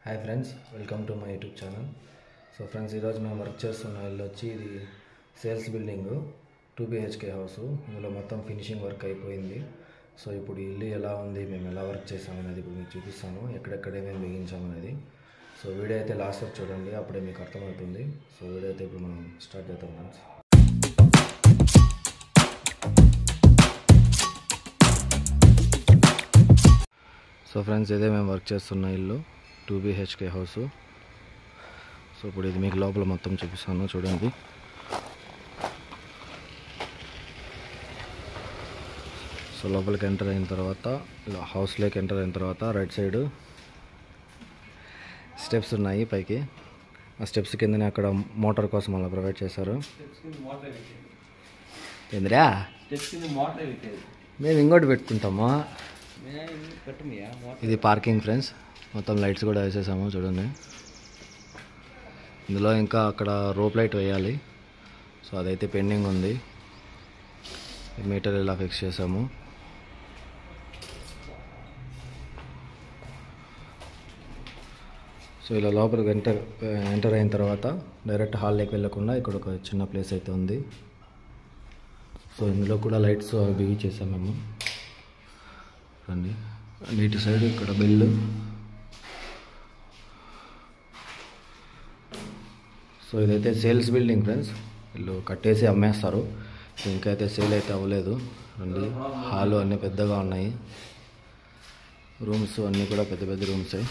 Hi friends, welcome to my YouTube channel. So friends, ఈరోజు మేము work చేస్తున్న ఇల్లు వచ్చి ఇది సేల్స్ బిల్డింగ్ 2 BHK హౌస్. ఇందులో మొత్తం ఫినిషింగ్ వర్క్ అయిపోయింది. సో ఇప్పుడు ఇల్లు ఎలా ఉంది, మేము ఎలా వర్క్ చేసామనేది ఇప్పుడు మీకు చూపిస్తాను, ఎక్కడెక్కడ ఏమేమి బిగించామనేది. సో వీడియో అయితే లాస్ట్ వరకు చూడండి, అప్పుడే మీకు అర్థమవుతుంది. సో వీడియో అయితే ఇప్పుడు మనం స్టార్ట్ చేద్దాం ఫ్రెండ్స్. సో ఫ్రెండ్స్, ఇదే మేము వర్క్ చేస్తున్న ఇల్లు 2 BHK హౌస్. సో ఇప్పుడు ఇది మీకు లోపల మొత్తం చూపిస్తాను, చూడండి. సో లోపలికి ఎంటర్ అయిన తర్వాత, హౌస్లోకి ఎంటర్ అయిన తర్వాత రైట్ సైడ్ స్టెప్స్ ఉన్నాయి పైకి. ఆ స్టెప్స్ కిందనే అక్కడ మోటార్ కోసం అలా ప్రొవైడ్ చేశారు. ఏందిరా మేము ఇంకోటి పెట్టుకుంటామా. ఇది పార్కింగ్ ఫ్రెండ్స్, మొత్తం లైట్స్ కూడా వేసేసాము చూడండి. ఇందులో ఇంకా అక్కడ రోప్ లైట్ వేయాలి. సో అదైతే పెండింగ్ ఉంది. మీటర్ ఇలా ఫిక్స్ చేసాము. సో ఇలా లోపలికి ఎంటర్ అయిన తర్వాత డైరెక్ట్ హాల్లోకి వెళ్ళకుండా ఇక్కడ ఒక చిన్న ప్లేస్ అయితే ఉంది. సో ఇందులో కూడా లైట్స్ బిగించేసాం మేము. రండి, నీటి సైడ్ ఇక్కడ బిల్లు. సో ఇదైతే సేల్స్ బిల్డింగ్ ఫ్రెండ్స్, వీళ్ళు కట్టేసి అమ్మేస్తారు. ఇంకా అయితే సేల్ అయితే అవ్వలేదు. రండి, హాలు అన్నీ పెద్దగా ఉన్నాయి, రూమ్స్ అన్నీ కూడా పెద్ద పెద్ద రూమ్సే.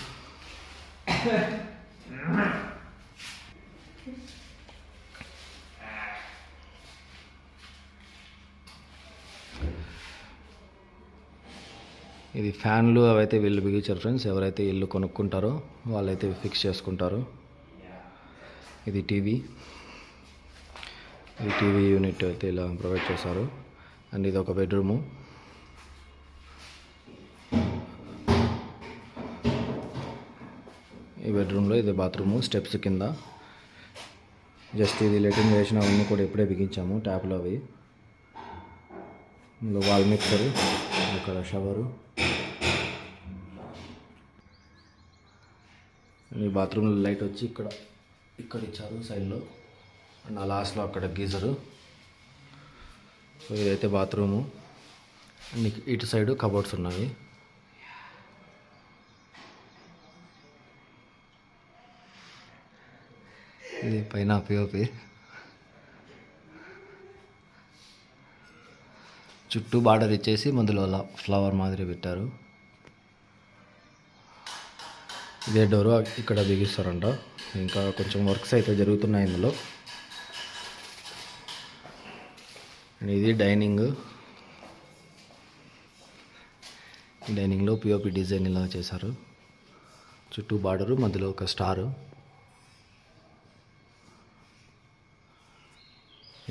ఇది ఫ్యాన్లు అవైతే వీళ్ళు బిగించారు ఫ్రెండ్స్. ఎవరైతే ఇల్లు కొనుక్కుంటారో వాళ్ళైతే ఫిక్స్ చేసుకుంటారు. ఇది టీవీ యూనిట్ అయితే ఇలా ప్రొవైడ్ చేశారు. అండ్ ఇది ఒక బెడ్రూము. ఈ బెడ్రూమ్లో ఇది బాత్రూము, స్టెప్స్ కింద. జస్ట్ ఇది లెటిన్ వేసినవన్నీ కూడా ఇప్పుడే బిగించాము, ట్యాప్లో అవి. ఇందులో వాల్ మిక్సరు, ఇక్కడ షవరు. ఈ బాత్రూంలో లైట్ వచ్చి ఇక్కడ ఇచ్చారు సైడ్లో. అండ్ ఆ లాస్ట్లో అక్కడ గీజరు. సో ఇదైతే బాత్రూము. అండ్ ఇటు సైడు కబోర్డ్స్ ఉన్నాయి. ఇది పైన పిఓపి. చుట్టూ బార్డర్ ఇచ్చేసి మధ్యలో అలా ఫ్లవర్ మాదిరి పెట్టారు. ఇదే డోరు, ఇక్కడ బిగిస్తారంట. ఇంకా కొంచెం వర్క్స్ అయితే జరుగుతున్నాయి ఇందులో. ఇది డైనింగ్లో పిఓపి డిజైన్ ఇలా చేశారు. చుట్టూ బార్డరు, మధ్యలో ఒక స్టారు.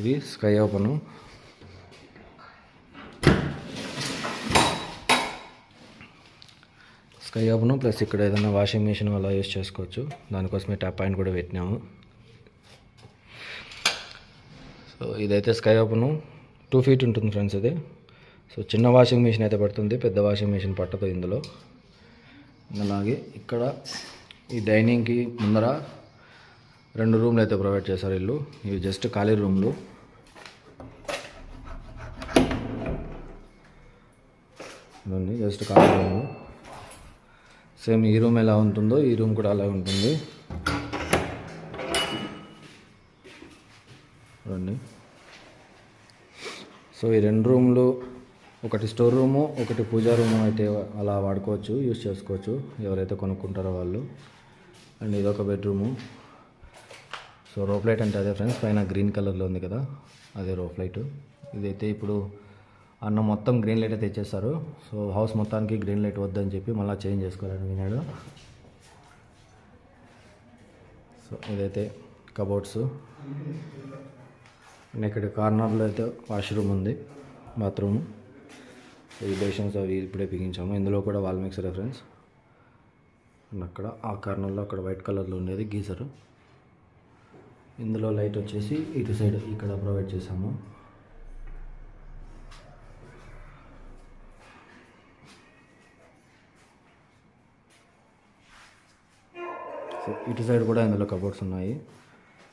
ఇది sky open. Sky open plus ఇక్కడ ఏదైనా వాషింగ్ మిషన్ అలా యూస్ చేసుకోవచ్చు. దానికోసమే ట్యాప్ పాయింట్ కూడా పెట్టినాము. సో ఇదైతే స్కై ఓపెను 2 feet ఉంటుంది ఫ్రెండ్స్ ఇది. సో చిన్న వాషింగ్ మిషన్ అయితే పడుతుంది, పెద్ద వాషింగ్ మిషన్ పట్టదు ఇందులో. అలాగే ఇక్కడ ఈ డైనింగ్కి ముందర 2 రూమ్లు అయితే ప్రొవైడ్ చేశారు వీళ్ళు. ఇవి జస్ట్ ఖాళీ రూమ్లు. జస్ట్ ఖాళీ రూమ్లు. సేమ్ ఈ రూమ్ ఎలా ఉంటుందో ఈ రూమ్ కూడా అలా ఉంటుంది. రండి. సో ఈ 2 రూమ్లు, ఒకటి స్టోర్ రూము, ఒకటి పూజా రూము అయితే అలా వాడుకోవచ్చు, యూస్ చేసుకోవచ్చు ఎవరైతే కొనుక్కుంటారో వాళ్ళు. అండ్ ఇదొక బెడ్రూము. సో రోప్ లైట్ అంటే అదే ఫ్రెండ్స్, పైన గ్రీన్ కలర్లో ఉంది కదా, అదే రోప్ లైట్. ఇదైతే ఇప్పుడు అన్న మొత్తం గ్రీన్ లైట్ అయితే ఇచ్చేస్తారు. సో హౌస్ మొత్తానికి గ్రీన్ లైట్ వద్దని చెప్పి మళ్ళీ చేంజ్ చేసుకోవాలని విన్నాడు. సో ఇదైతే కబోర్డ్స్. ఇక్కడ కార్నర్లో అయితే వాష్రూమ్ ఉంది, బాత్రూమ్. ఈ బేషన్స్ అవి ఇప్పుడే బిగించాము. ఇందులో కూడా వాల్ మిక్సర్ ఫ్రెండ్స్. అండ్ అక్కడ ఆ కార్నర్లో అక్కడ వైట్ కలర్లో ఉండేది గీజరు. ఇందులో లైట్ వచ్చేసి ఇటు సైడ్ ఇక్కడ ప్రొవైడ్ చేసాము. సో ఇటు సైడ్ కూడా ఇందులో కబోర్డ్స్ ఉన్నాయి.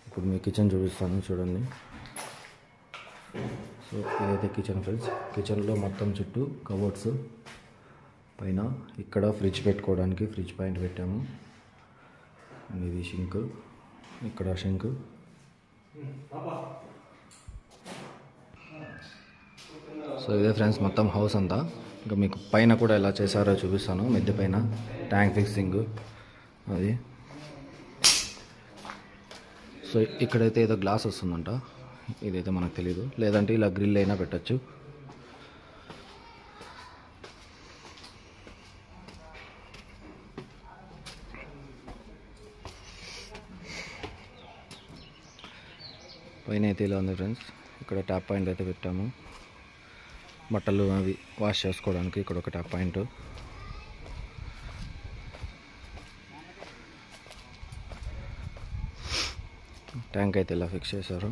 ఇప్పుడు మీ కిచెన్ చూపిస్తాను చూడండి. సో ఇదైతే కిచెన్ ఫ్రెండ్స్. కిచెన్లో మొత్తం చుట్టూ కబోర్డ్స్, పైన ఇక్కడ ఫ్రిడ్జ్ పెట్టుకోవడానికి ఫ్రిడ్జ్ పాయింట్ పెట్టాము. అండ్ ఇది షింక్, ఇక్కడ షింక్. సో ఇదే ఫ్రెండ్స్ మొత్తం హౌస్ అంతా. ఇంకా మీకు పైన కూడా ఎలా చేశారో చూపిస్తాను. మిద్దె పైన ట్యాంక్ ఫిక్సింగ్ అది. సో ఇక్కడైతే ఏదో గ్లాస్ వస్తుందంట, ఇదైతే మనకు తెలీదు. లేదంటే ఇలా గ్రిల్ అయినా పెట్టచ్చు. పైన అయితే ఇలా ఉంది ఫ్రెండ్స్. ఇక్కడ ట్యాప్ పాయింట్ అయితే పెట్టాము. బట్టలు అవి వాష్ చేసుకోవడానికి ఇక్కడ ఒక ట్యాప్ పాయింట్. ట్యాంక్ అయితే ఇలా ఫిక్స్ చేశారు.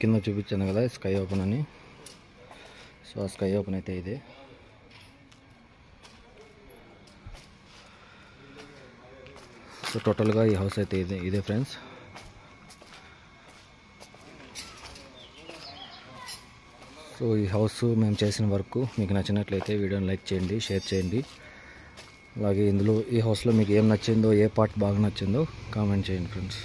కింద చూపించాను కదా స్కై ఓపెన్ అని. సో ఆ స్కై ఓపెన్ అయితే ఇదే. సో టోటల్గా ఈ హౌస్ అయితే ఇదే ఫ్రెండ్స్. సో ఈ హౌస్ మేము చేసిన వర్క్ మీకు నచ్చినట్లయితే వీడియోని లైక్ చేయండి, షేర్ చేయండి. అలాగే ఈ హౌస్లో మీకు ఏం నచ్చిందో, ఏ పార్ట్ బాగా నచ్చిందో కామెంట్ చేయండి ఫ్రెండ్స్.